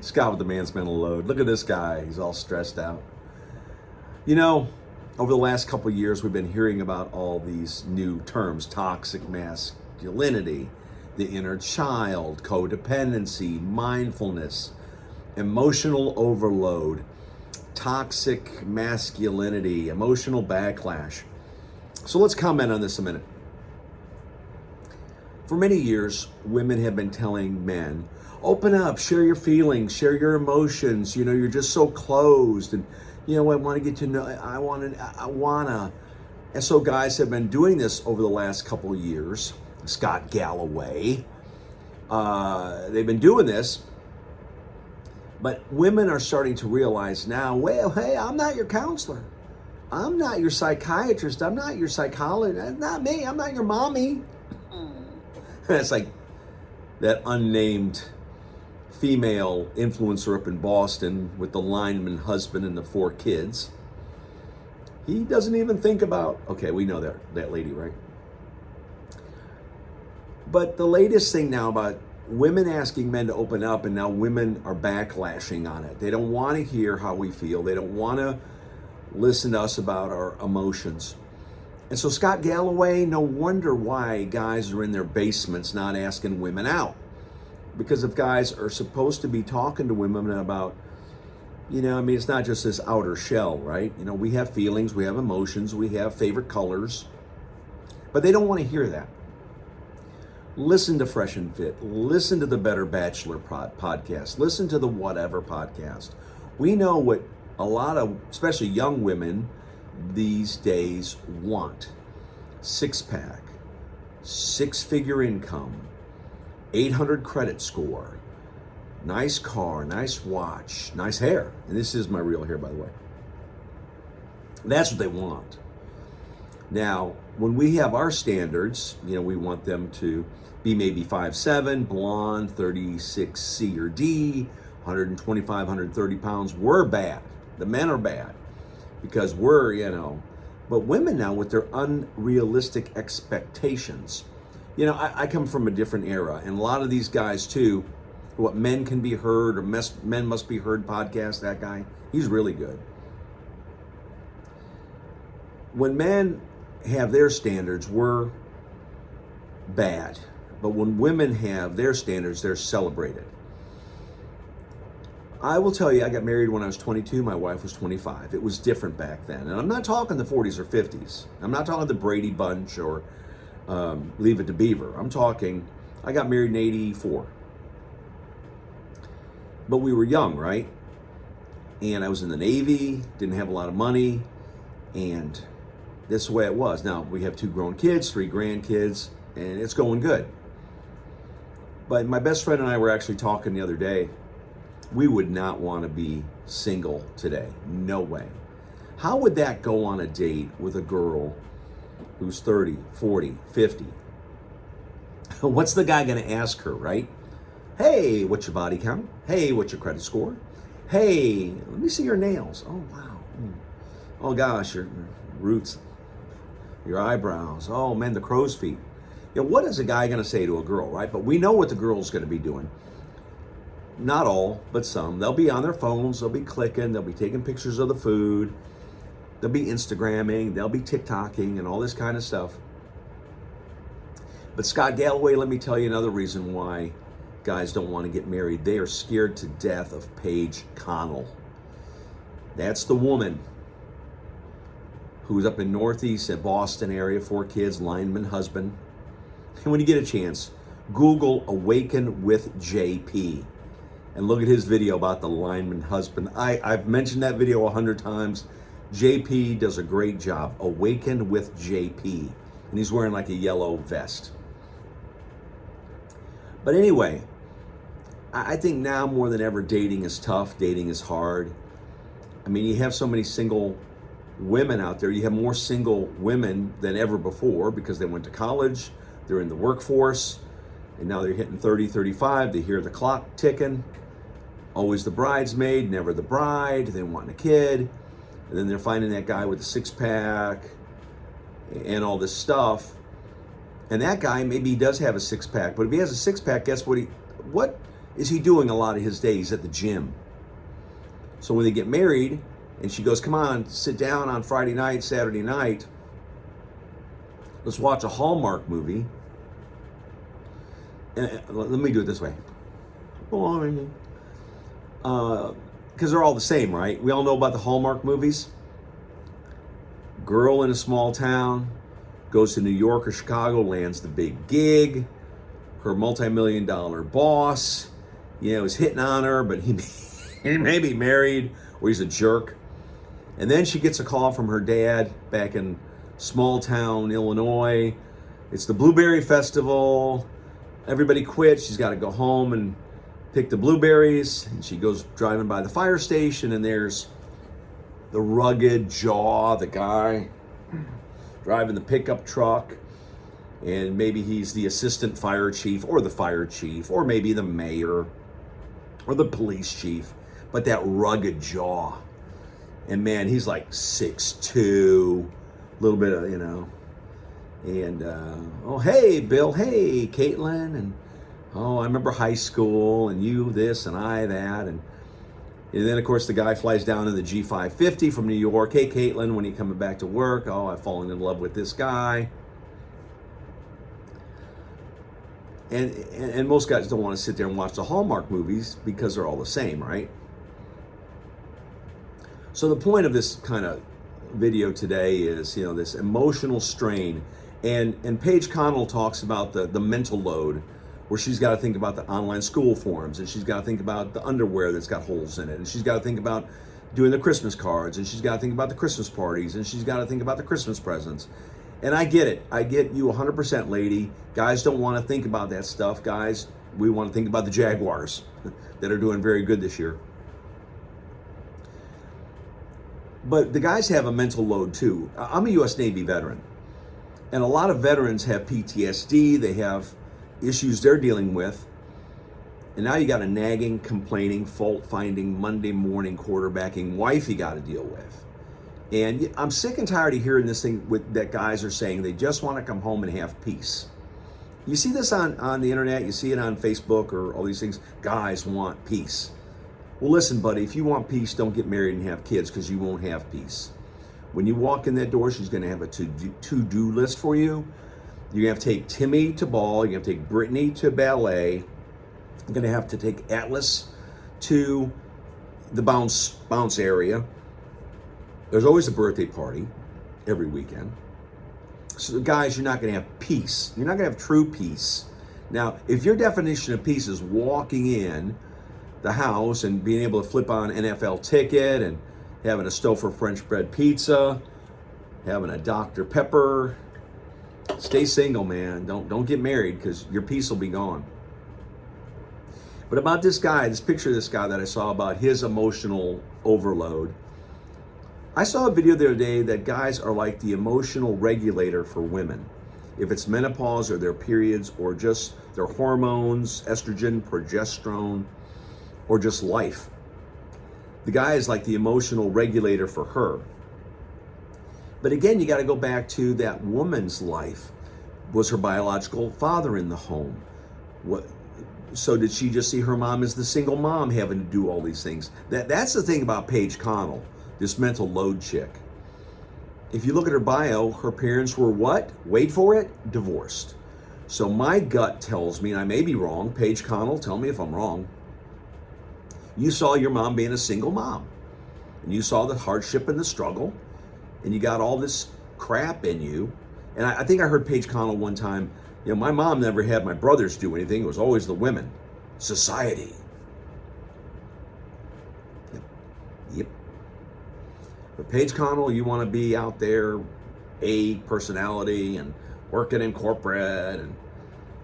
Scott with the man's mental load. Look at this guy. He's all stressed out. You know, over the last couple of years, we've been hearing about all these new terms: toxic masculinity, the inner child, codependency, mindfulness, emotional overload, toxic masculinity, emotional backlash. So let's comment on this a minute. For many years, women have been telling men, open up, share your feelings, share your emotions. You know, you're just so closed. And, you know, I want to get to know, I want to. And so guys have been doing this over the last couple of years. Scott Galloway. They've been doing this. But women are starting to realize now, well, hey, I'm not your counselor. I'm not your psychiatrist. I'm not your psychologist. That's not me. I'm not your mommy. It's like that unnamed female influencer up in Boston with the lineman husband and the 4 kids. He doesn't even think about, okay, we know that lady, right? But the latest thing now about women asking men to open up, and now women are backlashing on it. They don't want to hear how we feel. They don't want to listen to us about our emotions. And so Scott Galloway, no wonder why guys are in their basements not asking women out. Because if guys are supposed to be talking to women about, you know, I mean, it's not just this outer shell, right? You know, we have feelings, we have emotions, we have favorite colors, but they don't want to hear that. Listen to Fresh and Fit. Listen to the Better Bachelor podcast. Listen to the Whatever podcast. We know what a lot of, especially young women these days, want. 6-pack, 6-figure income, 800 credit score, nice car, nice watch, nice hair. And this is my real hair, by the way. That's what they want. Now, when we have our standards, you know, we want them to be maybe 5'7", blonde, 36 C or D, 125, 130 pounds. We're bad. The men are bad because we're, you know, but women now with their unrealistic expectations. You know, I come from a different era, and a lot of these guys too, what Men Can Be Heard or Men Must Be Heard podcast, that guy, he's really good. When men have their standards, we're bad. But when women have their standards, they're celebrated. I will tell you, I got married when I was 22. My wife was 25. It was different back then. And I'm not talking the 40s or 50s. I'm not talking the Brady Bunch or Leave It to Beaver. I'm talking, I got married in 84. But we were young, right? And I was in the Navy, didn't have a lot of money, and that's the way it was. Now, we have 2 grown kids, 3 grandkids, and it's going good. But my best friend and I were actually talking the other day. We would not want to be single today. No way. How would that go on a date with a girl who's 30, 40, 50? What's the guy going to ask her, right? Hey, what's your body count? Hey, what's your credit score? Hey, let me see your nails. Oh, wow. Oh, gosh, your roots, your eyebrows. Oh, man, the crow's feet. You know, what is a guy going to say to a girl, right? But we know what the girl's going to be doing. Not all, but some. They'll be on their phones. They'll be clicking. They'll be taking pictures of the food. They'll be Instagramming. They'll be TikToking and all this kind of stuff. But Scott Galloway, let me tell you another reason why guys don't want to get married. They are scared to death of Paige Connell. That's the woman who's up in Northeast at Boston area, 4 kids, lineman husband. And when you get a chance, Google Awaken with JP and look at his video about the lineman husband. I've mentioned that video 100 times. JP does a great job. Awaken with JP. And he's wearing like a yellow vest. But anyway, I think now more than ever, dating is tough. Dating is hard. I mean, you have so many single women out there. You have more single women than ever before because they went to college, they're in the workforce, and now they're hitting 30, 35. They hear the clock ticking. Always the bridesmaid, never the bride. They want a kid. And then they're finding that guy with a 6-pack and all this stuff. And that guy, maybe he does have a 6-pack, but if he has a 6-pack, guess what? What is he doing a lot of his days at the gym? So when they get married and she goes, come on, sit down on Friday night, Saturday night, let's watch a Hallmark movie. And let me do it this way. Because they're all the same, right? We all know about the Hallmark movies. Girl in a small town goes to New York or Chicago, lands the big gig. Her multi-million-dollar boss, is hitting on her, but he may be married or he's a jerk. And then she gets a call from her dad back in small town Illinois. It's the Blueberry Festival. Everybody quits. She's got to go home and pick the blueberries. And she goes driving by the fire station, and there's the rugged jaw, the guy driving the pickup truck. And maybe he's the assistant fire chief or the fire chief or maybe the mayor or the police chief. But that rugged jaw. And man, he's like 6'2", a little bit of, And, oh, hey, Bill, hey, Caitlin. And, oh, I remember high school and you this and I that. And then, of course, the guy flies down in the G550 from New York. Hey, Caitlin, when are you coming back to work? Oh, I've fallen in love with this guy. And most guys don't want to sit there and watch the Hallmark movies because they're all the same, right? So the point of this kind of video today is, this emotional strain. And Paige Connell talks about the mental load, where she's got to think about the online school forms, and she's got to think about the underwear that's got holes in it, and she's got to think about doing the Christmas cards, and she's got to think about the Christmas parties, and she's got to think about the Christmas presents. And I get it. I get you 100%, lady. Guys don't want to think about that stuff. Guys, we want to think about the Jaguars that are doing very good this year. But the guys have a mental load too. I'm a U.S. Navy veteran. And a lot of veterans have PTSD. They have issues they're dealing with. And now you got a nagging, complaining, fault-finding, Monday morning quarterbacking wife you got to deal with. And I'm sick and tired of hearing this thing that guys are saying they just want to come home and have peace. You see this on the internet, you see it on Facebook or all these things. Guys want peace. Well, listen, buddy, if you want peace, don't get married and have kids, because you won't have peace. When you walk in that door, she's going to have a to-do list for you. You're going to have to take Timmy to ball. You're going to have to take Brittany to ballet. You're going to have to take Atlas to the bounce area. There's always a birthday party every weekend. So guys, you're not going to have peace. You're not going to have true peace. Now, if your definition of peace is walking in the house and being able to flip on NFL ticket and having a Stouffer French bread pizza, having a Dr. Pepper, stay single, man. Don't get married, because your peace will be gone. But about this guy, this picture of this guy that I saw about his emotional overload, I saw a video the other day that guys are like the emotional regulator for women. If it's menopause or their periods or just their hormones, estrogen, progesterone, or just life. The guy is like the emotional regulator for her. But again, you got to go back to that woman's life. Was her biological father in the home? So did she just see her mom as the single mom having to do all these things? That's the thing about Paige Connell, this mental load chick. If you look at her bio, her parents were what? Wait for it, divorced. So my gut tells me, and I may be wrong, Paige Connell, tell me if I'm wrong, you saw your mom being a single mom. And you saw the hardship and the struggle, and you got all this crap in you. And I think I heard Paige Connell one time, my mom never had my brothers do anything. It was always the women. Society. Yep. But Paige Connell, you want to be out there, personality, and working in corporate, and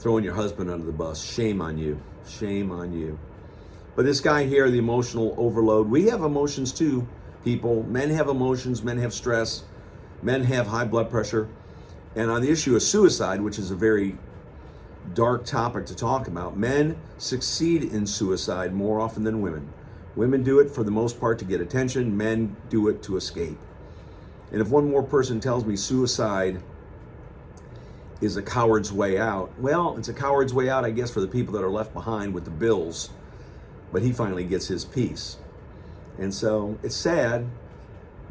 throwing your husband under the bus. Shame on you. Shame on you. But this guy here, the emotional overload, we have emotions too, people. Men have emotions, men have stress, men have high blood pressure. And on the issue of suicide, which is a very dark topic to talk about, men succeed in suicide more often than women. Women do it for the most part to get attention, men do it to escape. And if one more person tells me suicide is a coward's way out, well, it's a coward's way out, I guess, for the people that are left behind with the bills but he finally gets his peace. And so it's sad,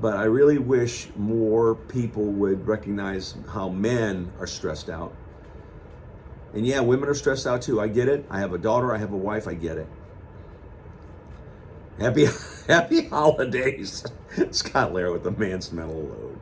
but I really wish more people would recognize how men are stressed out. And yeah, women are stressed out too. I get it. I have a daughter, I have a wife, I get it. Happy holidays. Scott Lair with the Man's Mental Load.